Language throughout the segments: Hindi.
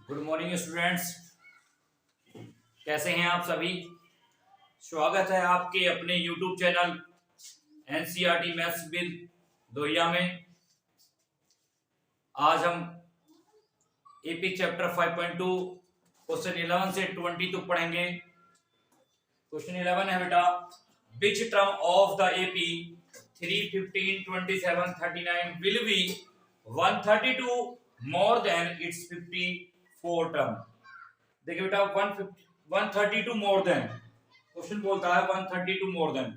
गुड मॉर्निंग स्टूडेंट्स, कैसे हैं आप सभी। स्वागत है आपके अपने YouTube channel NCERT maths with दोहिया में। आज हम एपी चैप्टर 5.2 क्वेश्चन 11 से 20 तक पढ़ेंगे। क्वेश्चन 11 है बेटा, which term of the AP 3, 15, 27, 39 will be 132 more than its 54 term. देखिए बेटा 132 मोर देन, क्वेश्चन बोलता है 132 मोर देन।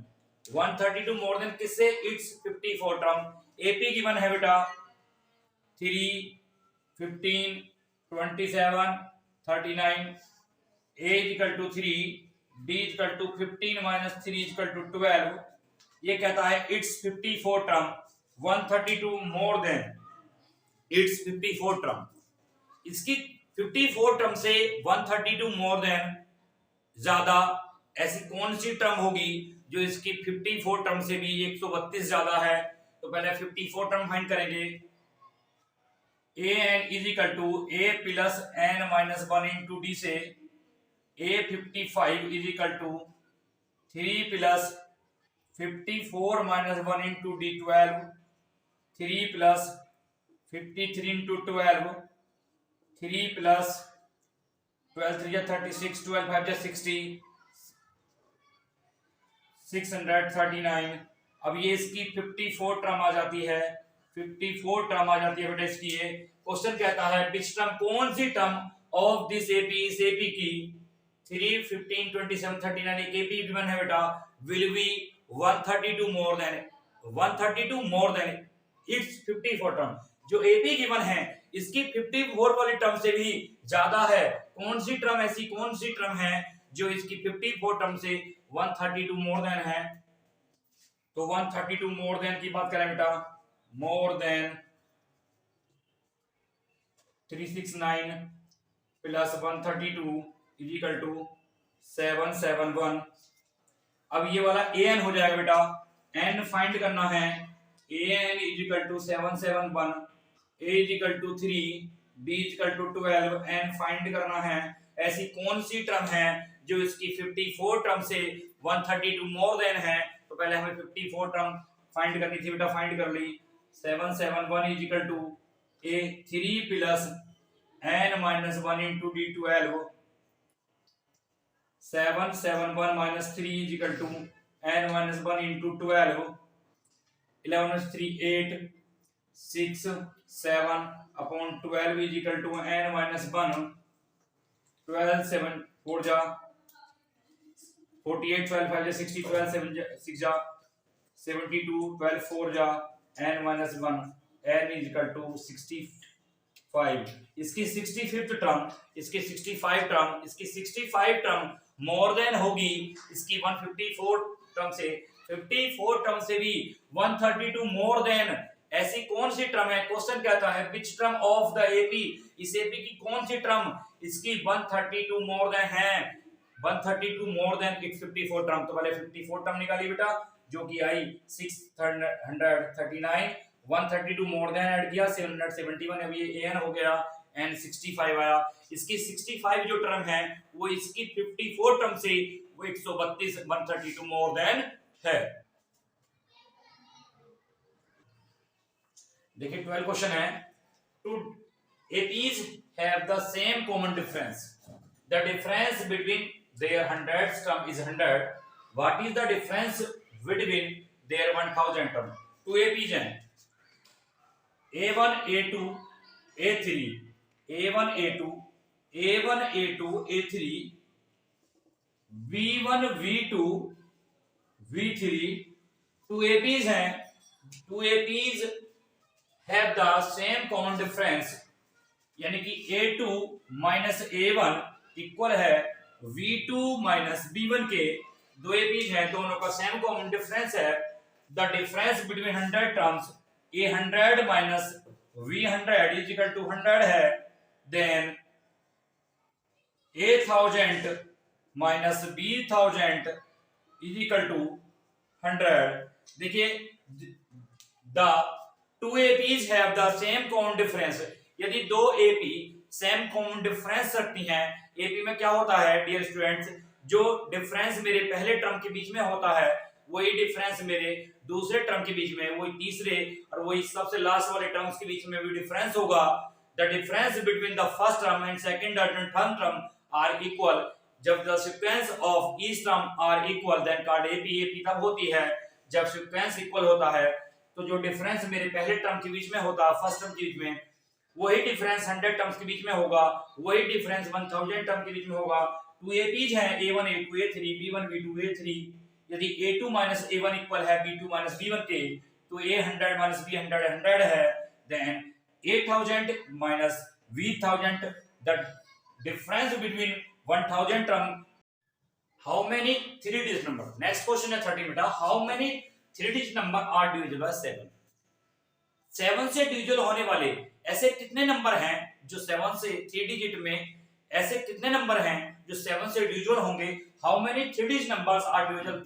132 मोर देन किससे? Its 54 term. एपी गिवन है बेटा 3, 15, 27, 39, a equal to 3, b equal to 15 minus 3 equal to 12। ये कहता है its 54 term 132 more than its 54 term. इसकी 54 टर्म से 132 मोर देन ज्यादा ऐसी कौन सी टर्म होगी जो इसकी 54 टर्म से भी 132 ज्यादा है? तो पहले 54 टर्म फाइंड करेंगे। A n is equal to a plus n minus 1 into d से a 55 is equal to 3 plus 54 minus 1 into d 12, 3 plus 53 into 12, 3 plus 12 3 36, 12 5 60, 639। अब ये इसकी 54 टर्म आ जाती है, 54 टर्म आ जाती है बेटा इसकी। ये क्वेश्चन कहता है विच टर्म, कौन सी टर्म ऑफ दिस एपी, इस एपी की 3, 15, 27, 39 एक एपी गिवन है बेटा, will be 132 more than 132 more than its 54 term. जो एपी गिवन है इसकी 54 वाली टर्म से भी ज्यादा है। कौन सी टर्म, ऐसी कौन सी टर्म है जो इसकी 54 टर्म से 132 मोर देन है? तो 132 मोर देन की बात करें बेटा, more than 369 plus 132 is equal to 771। अब ये वाला an हो जाएगा बेटा, n फाइंड करना है। an is equal to 771, a is equal to 3, b is equal to 12, n find करना है। ऐसी कौन सी टर्म है जो इसकी 54 टर्म से 132 मोर देन है? तो पहले हमें 54 टर्म फाइंड करनी थी बेटा, फाइंड कर ली। 771 is equal to a 3 plus n minus 1 into d 12, 771 minus 3 is equal to n minus 1 into 12, 11 minus 3 8, 6 7 upon 12 is equal to n minus 1, 12 7 4 जा 48, 12 5 जा 60, 12 7 6 जा 72, 12 4 जा n minus 1, n is equal to 65। इसकी 65th टर्म, इसकी 65 टर्म, इसकी 65 टर्म मोर देन होगी इसकी 154 टर्म से। 54 टर्म से भी 132 मोर देन ऐसी कौन सी टर्म है? क्वेश्चन कहता है विच टर्म ऑफ द एपी, इस एपी की कौन सी टर्म इसकी 132 मोर देन है, 132 मोर देन इट्स 54 टर्म। तो पहले 54 टर्म निकाली बेटा, जो कि आई 639, 132 मोर देन ऐड किया 771, अब ये an हो गया, n 65 आया। इसकी 65 जो टर्म है वो इसकी 54 टर्म से वो 132 132 मोर देन है। देखिए 12 क्वेश्चन है, two APs have the same common difference, the difference between their hundreds term is 100, what is the difference between their 1000 term? Two APs हैं, a1 a2 a3, a1 a2 a1 a2 a3, v1 v2 v3, two APs हैं, two APs have the same common difference, यानी कि a2 माइनस a1 इक्वल है v2 माइनस b1 के। दो एपीज हैं, दोनों का सेम कॉमन डिफरेंस है। The difference between 100 terms a100 minus v100 is equal to 100 है, then a1000 minus b1000 is equal to 100। देखिए the two APs have the same common difference, यदि दो एपी सेम कॉमन डिफरेंस रखती हैं। एपी में क्या होता है डियर स्टूडेंट्स, जो डिफरेंस मेरे पहले टर्म के बीच में होता है वही डिफरेंस मेरे दूसरे टर्म के बीच में, वही तीसरे और वही सबसे लास्ट वाले टर्म्स के बीच में भी डिफरेंस होगा। The difference between the first term and second और थर्ड टर्म आर इक्वल। जब the sequence of each term are equal then called AP. AP तब होती है जब सीक्वेंस इक्वल होता है। तो जो डिफरेंस मेरे पहले टर्म के बीच में होता है फर्स्ट टर्म के बीच में, वही डिफरेंस 100 टर्म्स के बीच में होगा, वही डिफरेंस 1000 टर्म के बीच में होगा। 2 एपीज हैं a1 a2 a3 b1 b2 a3। यदि a2 a1 इक्वल है b2 b1 के, तो a100 b100 100 है। Then 8000 v1000, the difference between 1000 term, how many 3 digit number। Next question है 13 बेटा, how many 3 digit number are divisible by 7। 7 से डिविजिबल होने वाले ऐसे कितने नंबर हैं जो 7 से 3 डिजिट में, ऐसे कितने नंबर हैं जो 7 से डिविजिबल होंगे। How many 3 digit numbers are divisible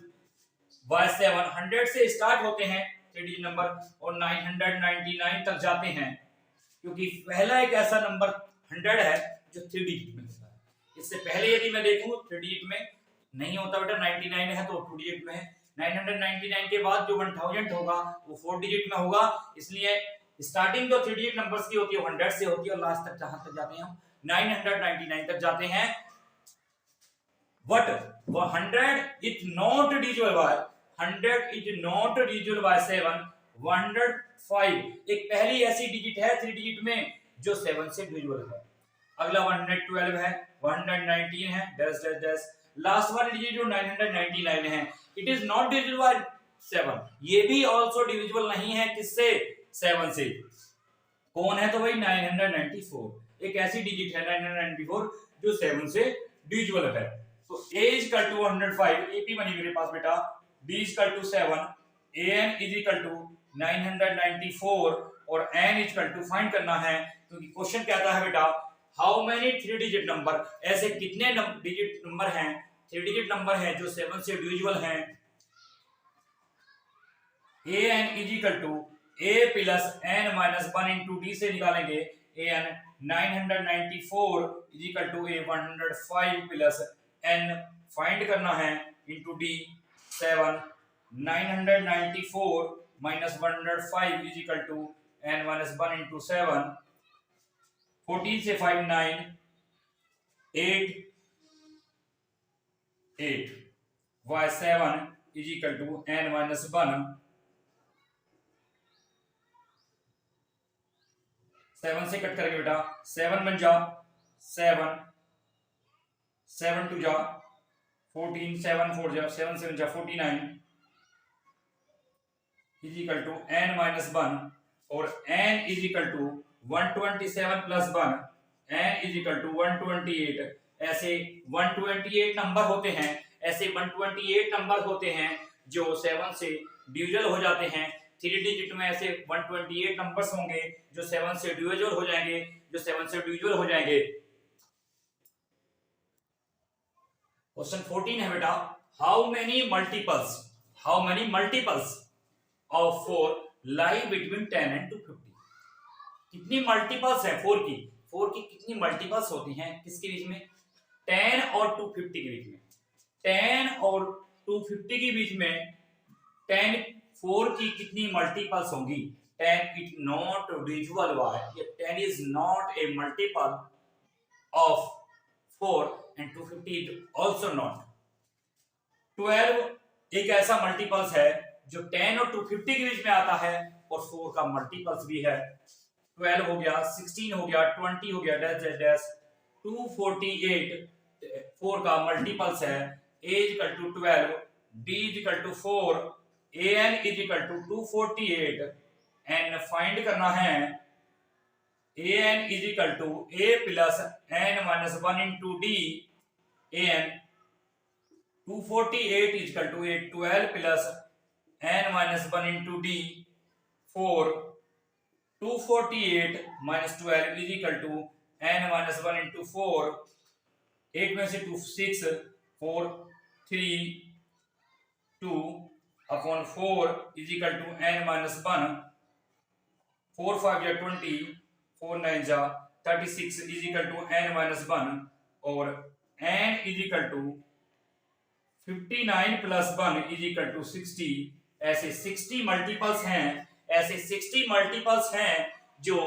by 7। 100 से स्टार्ट होते हैं 3 digit नंबर और 999 तक जाते हैं, क्योंकि पहला एक ऐसा नंबर 100 है जो 3 डिजिट में होता है। इससे पहले यदि मैं देखूं 3 डिजिट में नहीं होता बेटा, 99 है तो 2 डिजिट में है। 999 के बाद जो 1000 होगा वो 4 डिजिट में होगा। इसलिए स्टार्टिंग जो 3 डिजिट नंबर्स की होती है 100 से होती है और लास्ट तक जहां तक जाते हैं हम 999 तक जाते हैं। But 100 is not divisible by 100 is not divisible by 7। 105 एक पहली ऐसी डिजिट है 3 डिजिट में जो 7 से डिविजिबल है। अगला 112 है, 119 है, डैश डैश डैश। लास्ट वाली डिजिट जो 999 है, it is not divisible by 7। ये भी आल्सो डिविजिबल नहीं है किससे, 7 से। कौन है तो भाई 994। एक ऐसी डिजिट है 994 जो 7 से डिविजिबल है। तो a is equal to 105, AP बनी मेरे पास बेटा, b is equal to 7, an is equal to 994 और n is equal to find करना है, क्योंकि क्वेश्चन कहता है बेटा हाउ मेनी 3 डिजिट नंबर, ऐसे कितने डिजिट नंबर हैं 3 डिजिट नंबर हैं जो 7 से डिविजिबल हैं। an is equal to a plus n minus 1 into d से निकालेंगे। an 994 is equal to a 105 plus n find करना है into d 7। 994 minus 105 is equal to n minus 1 into 7। 14 से 5 9 8 8 y 7 is equal to n minus 1। 7 से कट करेंगे बेटा, 7 बन जा 7 7 टू जा 14 7 4 जा 7 7 जा 49 is equal to n minus 1 और n is equal to 127 plus 1 n is equal to 128। ऐसे 128 नंबर होते हैं, ऐसे 128 नंबर होते हैं जो 7 से डिविजिबल हो जाते हैं। 3 डिजिट में ऐसे 128 नंबर्स होंगे जो 7 से डिविजिबल हो जाएंगे, जो 7 से डिविजिबल हो जाएंगे। क्वेश्चन 14 है बेटा, how many multiples of 4 lie between 10 and 250। कितनी मल्टीपल्स है 4 की, 4 की कितनी मल्टीपल्स होती हैं किसके बीच में, 10 और 250 के बीच में। 10 और 250 के बीच में 10 4 की कितनी मल्टीपल्स होंगी। 10 is not divisible by, 10 is not a multiple of 4 and 250 is also not। 12 एक ऐसा मल्टीपल्स है जो 10 और 250 के बीच में आता है और 4 का मल्टीपल्स भी है। 12 हो गया, 16 हो गया, 20 हो गया, डैश डैश डैश। 248 4 का मल्टीपल्स है। a is equal to 12, d is equal to 4, an is equal to 248 and find करना है an is equal to a plus n minus 1 into d। an 248 is equal to a 12 plus n minus 1 into d 4। 248 minus 12 is equal to n minus 1 into 4। 8 में से 2 6 4 3 2 upon 4 is equal to n minus 1। 4 5 या 20, 4 9 जा 36 इज इक्वल टू n-1 और n is equal to 59 plus 1 is equal to 60। ऐसे 60 मल्टीपल्स हैं, ऐसे 60 मल्टीपल्स हैं जो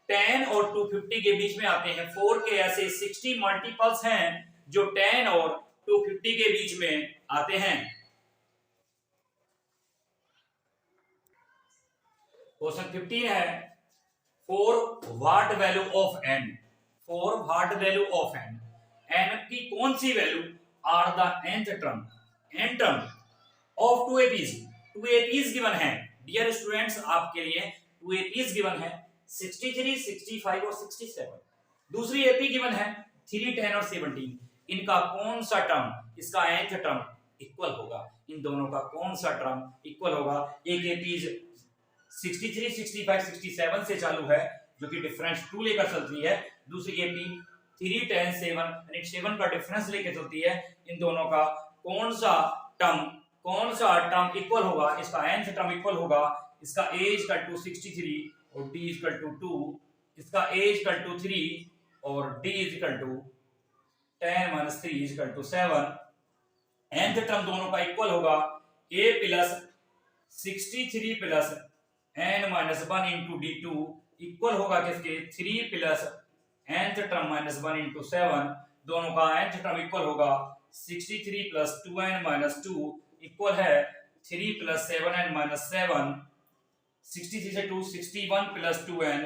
10 और 250 के बीच में आते हैं। 4 के ऐसे 60 मल्टीपल्स हैं जो 10 और 250 के बीच में आते हैं। क्वेश्चन 15 है, for what value of n, for what value of n, n की कौन सी value are the nth term, n term of 2 APs, 2 APs given है। डियर स्टूडेंट्स, आपके लिए 2 APs गिवन है 63, 65 और 67। दूसरी AP गिवन है 3, 10 और 17। इनका कौन सा टर्म इसका nth टर्म इक्वल होगा, इन दोनों का कौन सा टर्म इक्वल होगा। एक AP 63, 65, 67 से चालू है जो कि डिफरेंस 2 लेकर चलती है। दूसरी AP 3, 10, 7 यानी 7 का डिफरेंस लेकर चलती है। इन दोनों का कौन सा टर्म इक्वल होगा, इसका nth टर्म इक्वल होगा। इसका a इक्वल टू 63 और d इक्वल टू 2, इसका a इक्वल टू 3 और d equal to 10 minus 3 equal to 7। nth term दोनों का इक्वल होगा a plus 63 plus n minus 1 into d2 equal होगा किसके 3 plus nth term minus 1 into 7। दोनों का nth टर्म इक्वल होगा 63 प्लस 2n माइनस 2 इक्वल है 3 प्लस 7n माइनस 7। 63 से 2 61 प्लस 2n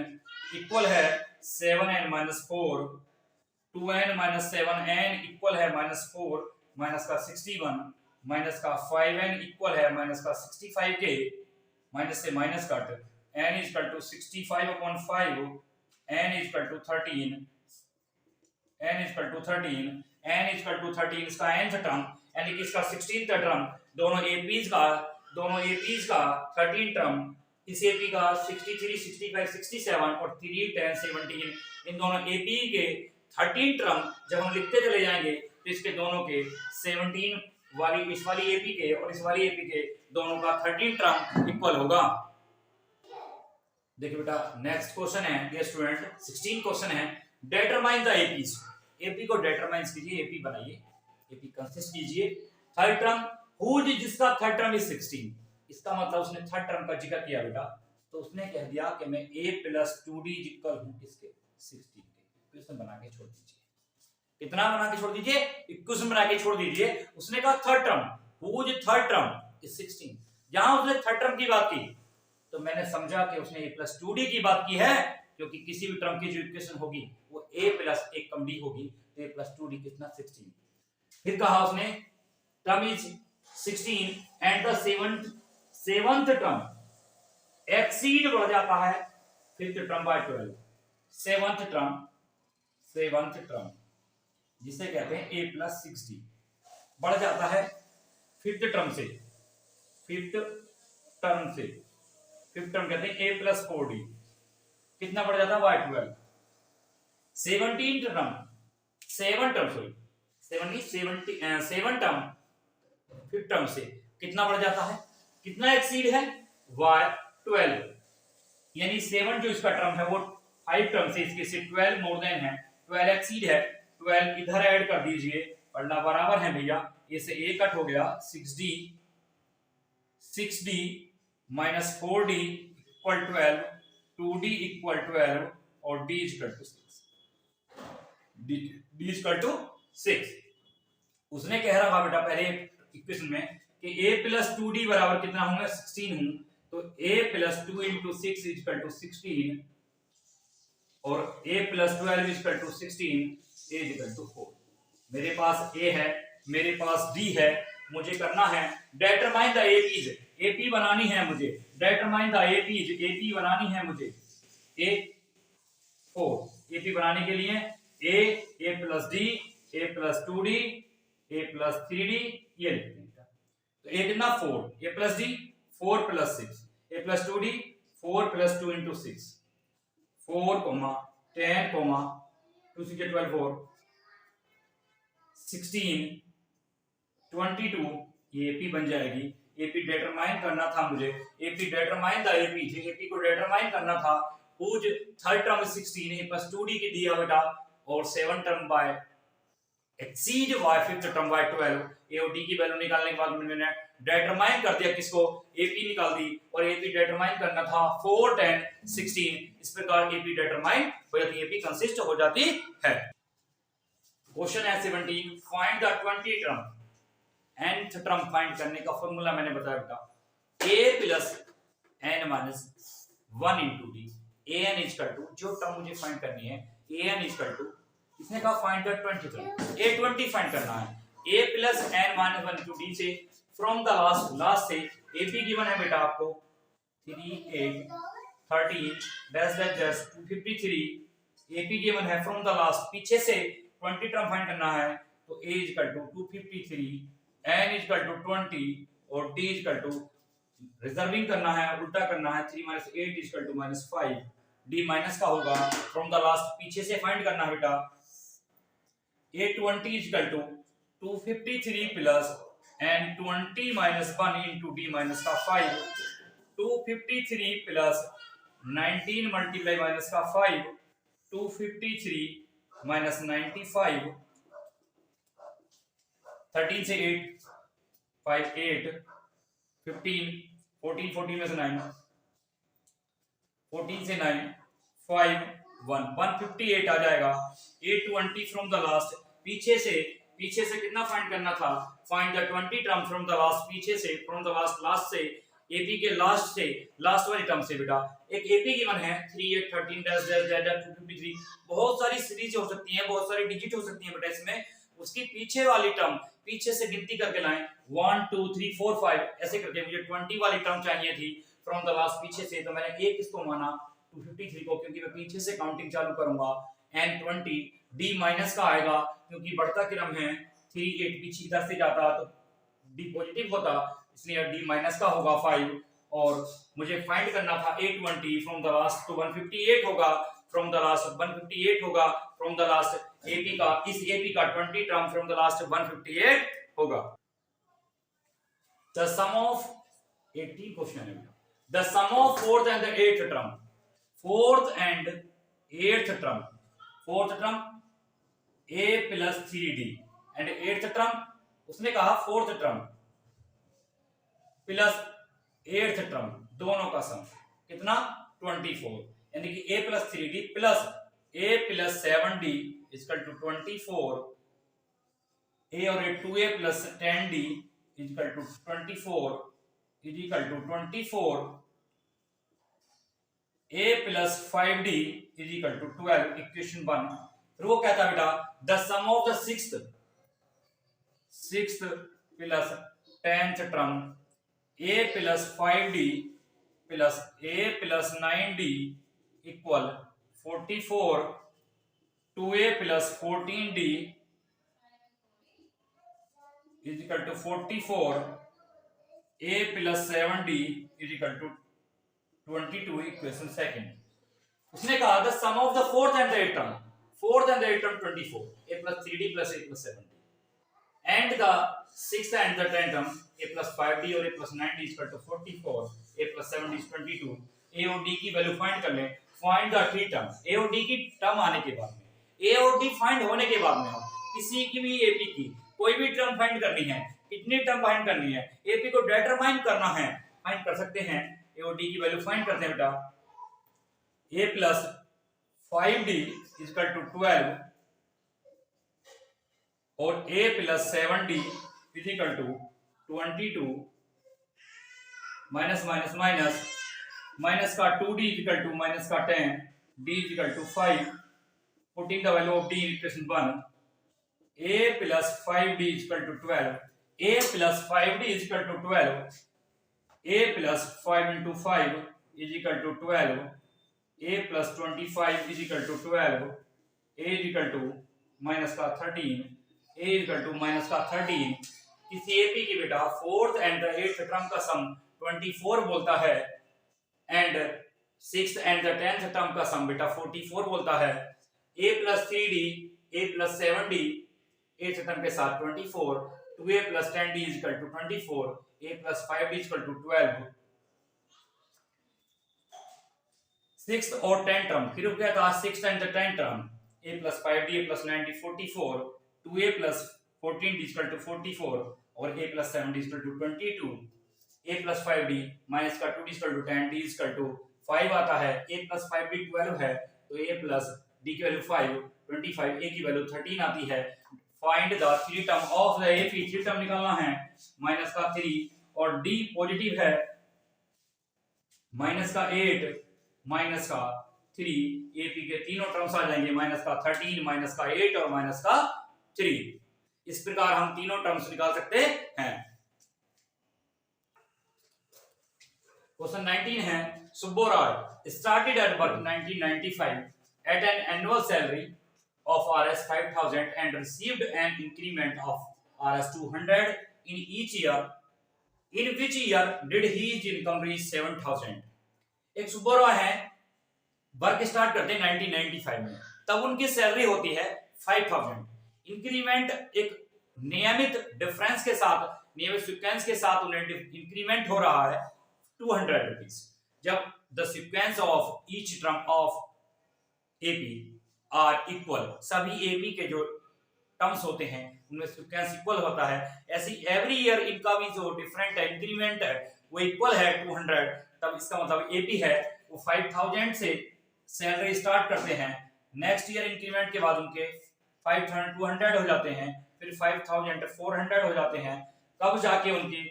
इक्वल है 7n minus 4। 2n minus 7n equal है माइनस 4 माइनस का 61 माइनस का 5n इक्वल है माइनस का 65 के माइनस से minus cut n is equal to 65 upon 5 n is equal to 13 n is equal to 13 n is equal to 13 इसका nth टर्म यानी कि इसका 16th टर्म दोनों APs का 13 टर्म इस AP का 63 65 67 और 3 10 17 इन दोनों AP के 13 टर्म जब हम लिखते चले जाएंगे तो इसके दोनों के 17 वाली इस वाली AP के और इस वाली AP के दोनों का 13 टर्म इक्वल होगा। देखिए बेटा नेक्स्ट क्वेश्चन है डियर स्टूडेंट 16 क्वेश्चन है, डिटरमाइन द APs। AP को डिटरमाइन कीजिए, AP बनाइए, AP कंसिस्ट कीजिए। थर्ड टर्म हुज जिसका थर्ड टर्म इज 16, इसका मतलब उसने थर्ड टर्म का जिक्र किया बेटा, तो उसने कह दिया कि मैं a प्लस 2d इक्वल हूं इसके 16 के। इक्वेशन बना के छोड़ दीजिए, कितना बना के छोड़ दीजिए, इक्वेशन बना के छोड़ दीजिए। उसने कहा third term whose third term is 16। जहां उसने थर्ड टर्म की बात की तो मैंने समझा कि उसने a प्लस 2d की बात की है, क्योंकि किसी भी टर्म की जो इक्वेशन होगी वो a प्लस एक कम d होगी, तो a प्लस 2d कितना 16। फिर कहा उसने term is 16 and the seventh term exceed बढ़ जाता है fifth term by 12। Seventh term जिसे कहते हैं a प्लस 6d बढ़ जाता है फिफ्थ टर्म कहते हैं a प्लस 4d, कितना बढ़ जाता है बाय 12। 17 टर्म फिफ्थ टर्म से कितना बढ़ जाता है, कितना एक्सीड है y12, यानी 7 जो इसका टर्म है वो 5 टर्म से इसके से 12 मोर देन है, 12 एक्सीड है। 12 इधर ऐड कर दीजिए और ना बराबर है भैया, ये से a कट हो गया 6d minus 4d equal 12, 2d equal 12 और d equal to 6। d equal to 6 उसने कह रहा बेटा पहले इक्वेशन में कि a प्लस 2d बराबर कितना हूं मैं 16 हूं, तो a plus 2 into 6 equal to 16 और a plus 12 equal to 16 a equal to 4। मेरे पास a है, मेरे पास d है, मुझे करना है डिटरमाइन द APs, AP बनानी है मुझे, डिटरमाइन द APs, AP बनानी है मुझे A4। AP बनाने के लिए a plus d, a plus 2d, a plus 3d ये लिखते हैं। तो a कितना 4, a plus d 4 plus 6, a plus 2d 4 plus 2 into 6, 4 10 2 6 12 4 16 22 ये AP बन जाएगी। AP डिटरमाइन करना था मुझे, AP determine the AP, AP को डिटरमाइन करना था whose third term is 16 a plus 2d की दिया बेटा, और 7 term by exceed y fifth term by 12 a और d की वैल्यू निकालने के बाद मैंने डिटरमाइन कर दिया किसको, ap निकाल दी, और ap डिटरमाइन करना था 4 10 16, इस प्रकार ap डिटरमाइन हो जाती है, ap कंसिस्ट हो जाती है। क्वेश्चन है 17, find the 20 term, nth term find करने का फार्मूला मैंने बताया बेटा a plus n minus 1 into d, an equal to, जो टर्म मुझे फाइंड करनी है an इक्वल टू, इसने कहा find the 20 term, a20 find करना है, a plus n minus 1 into d से फ्रॉम द लास्ट से ap गिवन है बेटा आपको 3 8 13 dash dash dash 253, ap given है फ्रॉम द लास्ट, पीछे से 20 टर्म फाइंड करना है, तो a equal to 253, n equal to 20 और d इक्वल टू, रिजर्विंग करना है, उल्टा करना है, 3 minus 8 equal to minus 5, d minus का होगा, फ्रॉम द लास्ट पीछे से फाइंड करना है बेटा, a20 equal to 253 plus n 20 minus 1 into d minus का 5, 253 प्लस 19 मल्टीप्लाई माइनस का 5, 253 माइनस 95, 13 से 8 5 8 15 14 14 में से 9 14 से 9 5 1 158 आ जाएगा, a20 फ्रॉम द लास्ट, पीछे से कितना फाइंड करना था, find the 20 term from the last, पीछे से फ्रॉम द लास्ट से AP के लास्ट वाली टर्म से बेटा, एक AP गिवन है 3 8 13 डैश डैश डैश 253, बहुत सारी सीरीज हो सकती हैं, बहुत सारी डिजिट हो सकती हैं बेटा, इसमें उसकी पीछे वाली टर्म पीछे से गिनती करके लाएं 1 2 3 4 5 ऐसे करके, मुझे 20 वाली टर्म चाहिए थी फ्रॉम द लास्ट पीछे से, तो मैंने एक इसको माना 253 को, क्योंकि मैं पीछे से काउंटिंग चालू करूंगा, एंड 20 d माइनस का आएगा, क्योंकि बढ़ता क्रम है 3 8 पीछे इधर से जाता तो d पॉजिटिव होता, इसलिए d माइनस का होगा 5, और मुझे फाइंड करना था a20 फ्रॉम द लास्ट, तो 158 होगा फ्रॉम द लास्ट, 158 होगा फ्रॉम द लास्ट, AP का, इस AP का 20 टर्म फ्रॉम द लास्ट 158 होगा। द सम ऑफ 80 क्वेश्चन है, the sum of fourth and the eighth term, fourth and eighth term, fourth term a plus 3d and eighth term, उसने कहा fourth term plus eighth term, दोनों का सम कितना 24, यानी कि a plus 3d plus a plus 7d equal to 24, a और a 2a plus 10d equal to 24 is equal to 24, a plus 5d is equal to 12, equation 1। फिर वो कहता है बेटा the sum of the sixth plus 10th term a plus 5d plus a plus 9d equal 44, 2a plus 14d is equal to 44, a plus 7d is equal to 22, equation second. उसने कहा the sum of the fourth and the eighth term, fourth and the eighth term 24, a plus 3d plus a plus 7d, and the sixth and the 10th term a plus 5d और a plus 9d is equal to 44, a plus 7d is 22, a और d की वैल्यू फाइंड कर लें, find the three term, a और d की टर्म आने के बाद में, a और d फाइंड होने के बाद में किसी की भी AP की कोई भी टर्म फाइंड करनी है, कितनी टर्म फाइंड करनी है, AP को डिटरमाइन करना है, फाइंड कर सकते हैं, a और d की वैल्यू फाइंड करते हैं बेटा, a plus 5d is equal to 12 और a plus 7d is equal to 22, minus minus minus minus का 2d is equal to minus का 10, d is equal to 5, putting the value of d in equation 1, a plus 5d is equal to 12, a plus 5d is equal to 12, a plus 5 into 5 is equal to 12, a plus 25 is equal to 12, a is equal to minus का 13, a is equal to minus का 13, किसी AP की बेटा fourth and the eighth term का सम 24 बोलता है, and sixth and the 10th term का सम बेटा 44 बोलता है, a plus 3d a plus 7d eighth term के साथ 24, 2a plus 10d is equal to 24, a plus 5d is equal to 12, six और 10 टर्म, फिर क्या था 6 time the 10 term, a plus 5d a plus 9d 44, 2a plus 14d is equal to 44 और a plus 7d is equal to 22, a plus 5d minus का 2d is equal to 10, d is equal to 5 आता है, a plus 5d 12 है तो a plus d की वैल्यू 5, 25, a की वैल्यू 13 आती है। Find the three term of the ap, three term निकालना है, माइनस का 3 और d पॉजिटिव है, माइनस का 8 माइनस का 3, AP के तीनों टर्म्स आ जाएंगे, माइनस का 13, माइनस का 8 और माइनस का 3। इस प्रकार हम तीनों टर्म्स निकाल सकते हैं। क्वेश्चन 19 है, Subbarao started at work 1995 at an annual salary of Rs 5000 and received an increment of Rs 200 in each year, in which year did his income reach 7000। एक सुब्बोराय है, वर्क स्टार्ट करते हैं 1995 में, तब उनकी सैलरी होती है 5000, इंक्रीमेंट एक नियमित डिफरेंस के साथ, नियमित सीक्वेंस के साथ उन्हें इंक्रीमेंट हो रहा है 200 रुपीज। जब the sequence of each term of AP are equal, सभी एपी के जो टर्म्स होते हैं उनमें सीक्वेंस इक्वल होता है, ऐसी एवरी ईयर इनका भी जो डिफरेंट है, इंक्रीमेंट है वो इक्वल है 200, तब इसका मतलब एपी है वो 5000 से सैलरी स्टार्ट करते हैं, नेक्स्ट ईयर इंक्रीमेंट के बाद उनके 5200 हो जाते हैं, फिर 5400 हो जाते हैं, तब जाके उनके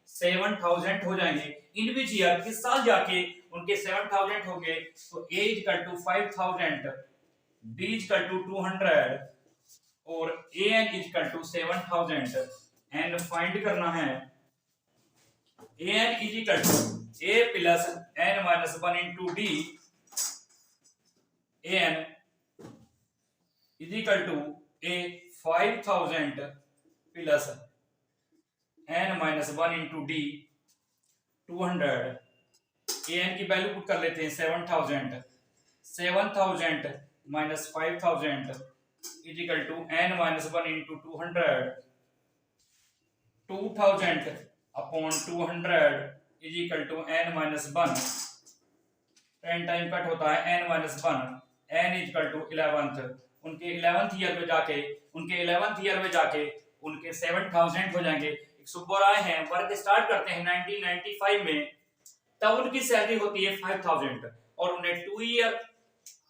7000 हो जाएंगे। इन विच ईयर, किस साल जाके उनके 7000 होंगे, तो a equal to 5000, d equal to 200 और an equal to 7000 and find करना है an is equal to a plus n minus 1 into d, an is equal to a 5000 plus n minus 1 into d 200, an की वैल्यू पुट कर लेते हैं 7000, 7000 minus 5000 is equal to n minus 1 into 200, 2000 upon 200 is equal to n minus 1, 10 time cut होता है n minus 1, n is equal to 11th, उनके 11th ईयर में जाके उनके 7000 हो जाएंगे। एक सुब्बोराय हैं, वर्क स्टार्ट करते हैं 1995 में, तब उनकी सैलरी होती है 5000 और उन्हें 2 ईयर,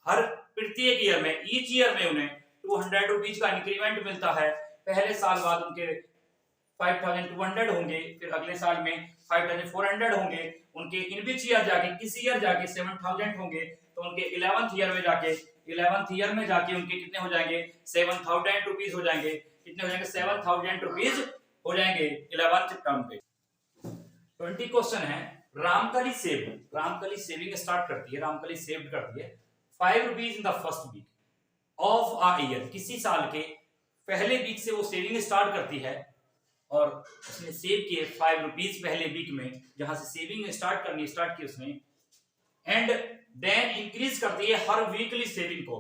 हर प्रत्येक ईयर में, ईच ईयर में उन्हें 200 रुपीज का इंक्रीमेंट मिलता है। पहले साल बाद उनके 5200 होंगे, फिर अगले साल में 5400 होंगे, उनके इन विच ईयर जाके, किस ईयर जाके 7000 होंगे, तो उनके 11th ईयर में जाके उनके कितने हो जाएंगे 7000 रुपीज हो जाएंगे। कितने हो जाएंगे 7000 रुपीज हो जाएंगे 11th टर्म पे। 20 क्वेश्चन है, रामकली सेविंग स्टार्ट करती है, रामकली सेव्ड करती है 5 rupees in the first week of a year, किसी साल के पहले वीक से वो सेविंग स्टार्ट करती है और उसने सेव किए 5 रुपीज पहले वीक में, जहां से सेविंग स्टार्ट की उसने, एंड देन इंक्रीज करती है हर वीकली सेविंग को,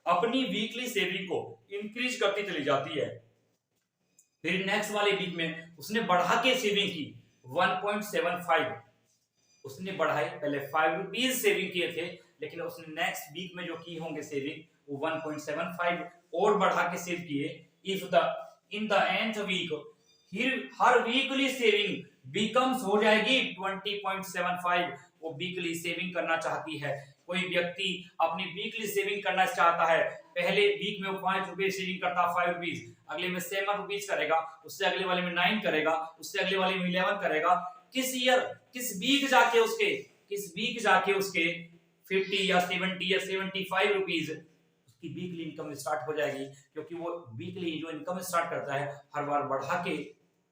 अपनी वीकली सेविंग को इंक्रीज करती चली जाती है। फिर नेक्स्ट वाले वीक में उसने बढ़ा के सेविंग की 1.75, उसने बढ़ाई, पहले 5 रुपीज सेविंग किए थे, लेकिन उसने नेक्स्ट वीक में जो की होंगे सेविंग वो 1.75 और बढ़ा के सेव किए। If the in the nth week हर वीकली सेविंग बिकम्स हो जाएगी 20.75, वो वीकली सेविंग करना चाहती है। कोई व्यक्ति अपनी वीकली सेविंग करना चाहता है, पहले वीक में वो 5 रुपए सेविंग करता 5 रुपीज, अगले में 7 रुपीज करेगा, उससे अगले वाले में 9 करेगा, उससे अगले वाले में 11 करेगा, किस वीक जाके उसके 50 या 70 या 75 रुपीज उसकी वीकली इनकम स्टार्ट हो जाएगी, क्योंकि वो वीकली जो इनकम स्टार्ट करता है हर बार बढ़ा के।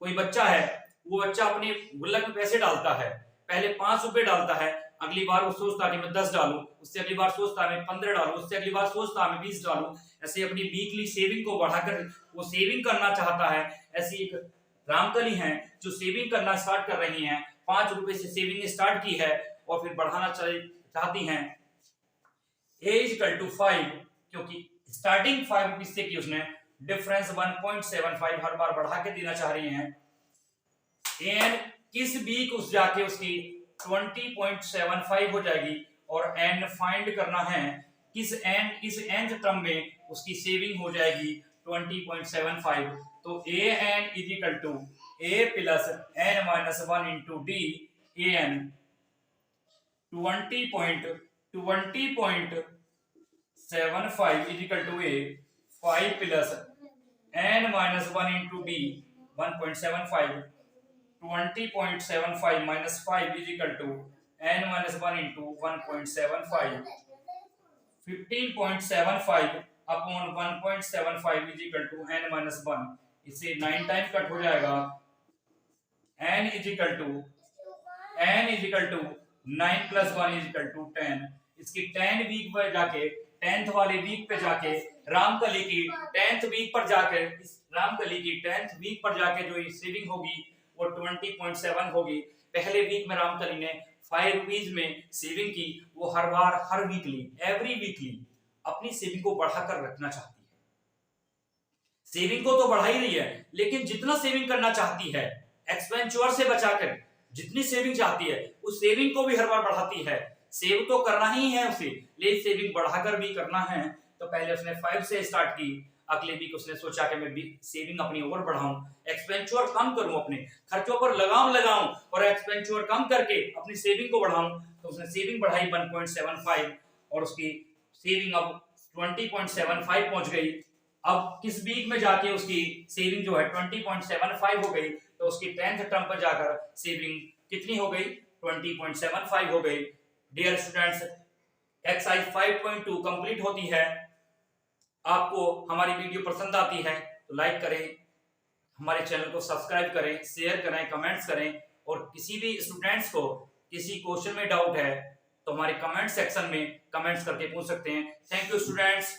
कोई बच्चा है, वो बच्चा अपने गुल्लक में पैसे डालता है, पहले 5 रुपए डालता है, अगली बार वो सोचता है कि मैं 10 डालूं, उससे अगली बार सोचता है मैं 15 डालूं, उससे अगली बार सोचता है मैं 20 डालूं, ऐसे अपनी वीकली सेविंग को बढ़ाकर वो सेविंग करना चाहता है। ऐसी एक रामकली हैं जो सेविंग करना स्टार्ट कर रही हैं, 5 रुपए से सेविंग स्टार्ट की है और फिर बढ़ाना चाहती हैं। a = 5, क्योंकि स्टार्टिंग 5 रुपीज से की उसने, डिफरेंस 1.75 हर बार बढ़ा के देना चाह रही हैं। एंड किस वीक उस जाके उसकी 20.75 हो जाएगी, और n फाइंड करना है, किस nth टर्म में उसकी सेविंग हो जाएगी 20.75। तो an is equal to a plus n minus 1 into d an 20.75 is equal to a 5 plus n minus 1 into d 1.75 20.75 minus 5 is equal to n minus 1 into 1.75 15.75 upon 1.75 is equal to n minus 1। इसे 9 टाइम कट हो जाएगा। n is equal to 9 plus 1 is equal to 10। इसकी 10 वीक पर जाके 10th वाले वीक पे जाके रामकली की 10th वीक पर जाके रामकली की 10th वीक पर जाके जो सेविंग होगी वो 20.7 होगी। पहले वीक में रामकली ने 5 रुपीज में सेविंग की, वो हर बार हर वीकली एवरी वीकली अपनी सेविंग को बढ़ाकर रखना चाहती है। सेविंग को तो बढ़ा ही रही है, लेकिन जितना सेविंग करना चाहती है एक्सपेंचर से बचाकर जितनी सेविंग चाहती है उस सेविंग को भी हर बार बढ़ाती है। सेव तो करना ही है उसे, लेकिन सेविंग बढ़ाकर भी करना है। तो पहले उसने 5 से स्टार्ट की, अगले वीक उसने सोचा कि मैं सेविंग अपनी और बढ़ाऊं, एक्सपेंचर कम करूं, अपने खर्चों पर लगाम लगाऊं और एक्सपेंचर कम करके अपनी सेविंग को बढ़ाऊं। तो उसने सेविंग बढ़ाई 1.75 और उसकी सेविंग अब 20.75 पहुंच गई। अब किस वीक में जाके उसकी सेविंग जो है 20.75 हो गई, तो उसकी 10th टर्म पर जाकर सेविंग कितनी हो गई 20.75 हो गई। डियर स्टूडेंट्स, एक्सरसाइज 5.2 कंप्लीट होती है। आपको हमारी वीडियो पसंद आती है तो लाइक करें, हमारे चैनल को सब्सक्राइब करें, शेयर करें, कमेंट्स करें, और किसी भी स्टूडेंट्स को किसी क्वेश्चन में डाउट है तो हमारे कमेंट सेक्शन में कमेंट्स करके पूछ सकते हैं। Thank you students.